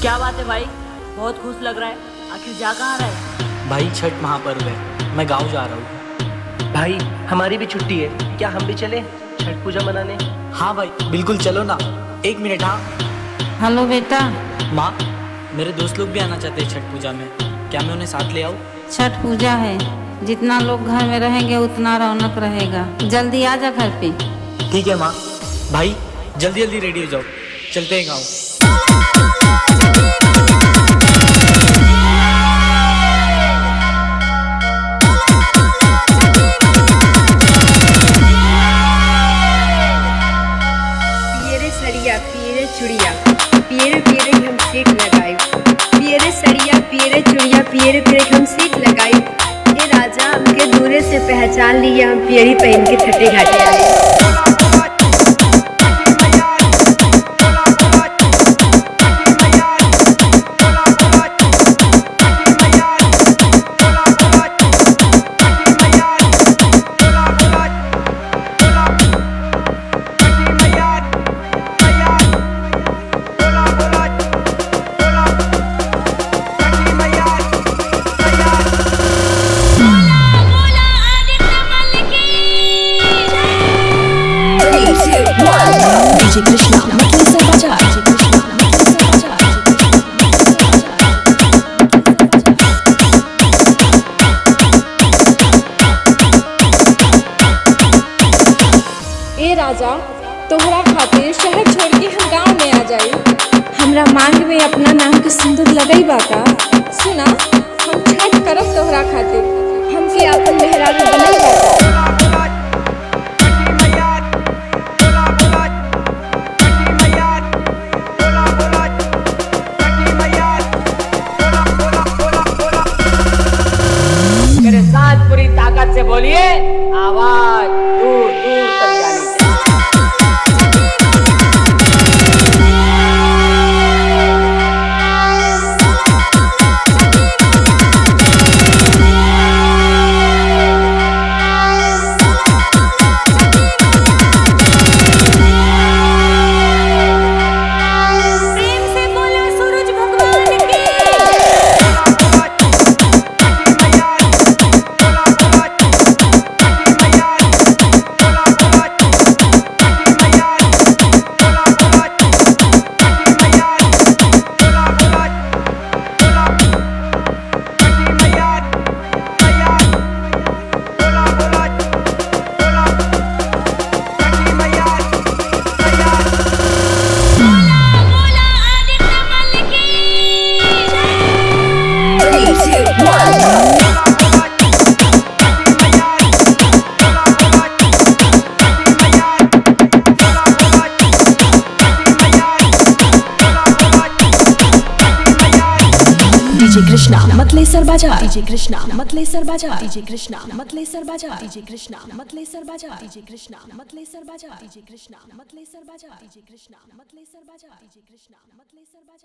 क्या बात है भाई, बहुत खुश लग रहा है। आखिर जा कहाँ रहा है? भाई छठ महापर्व है, मैं गाँव जा रहा हूँ। भाई हमारी भी छुट्टी है, क्या हम भी चले छठ पूजा मनाने? हाँ भाई बिल्कुल चलो ना। एक मिनट। हाँ हेलो बेटा। माँ, मेरे दोस्त लोग भी आना चाहते हैं छठ पूजा में, क्या मैं उन्हें साथ ले आऊँ? छठ पूजा है, जितना लोग घर में रहेंगे उतना रौनक रहेगा। जल्दी आ जा घर पे। ठीक है माँ। भाई जल्दी जल्दी रेडी हो जाओ, चलते हैं गाँव। पियरे सड़िया पियरे चुड़िया पियरे पियरे हम सेक लगाई। पियरे सड़िया पियरे चुड़िया पियरे पियरे हम सेक लगाई। ये राजा हमके दूरे से पहचान लिया, हम पियरी पहन के छठे घाटे आए। डीजे कृष्णा मतली से बजा। ए राजा, तोहरा खातिर शहर छोड़ के हम गांव में आ जाई। हमरा मांग में अपना नाम के सिंदूर लगई बा का? सुना, हम छठ करब तोहरा खातिर, हमके अपन मेहरारू बनई बा का? मेरे साथ पूरी ताकत से बोलिए, आवाज दूर दूर तक जानी चाहिए। प्रेम से बोलो सूरज भगवान की। डीजे कृष्णा मतले सर बजा। डीजे कृष्णा मतले सर बजा। डीजे कृष्णा मतले सर बजा। डीजे कृष्णा मतले सर बजा। डीजे कृष्णा मतले सर बजा। डीजे कृष्णा मतले सर बजा। डीजे कृष्णा मतले सर बजा। डीजे कृष्णा मतले सर बजा।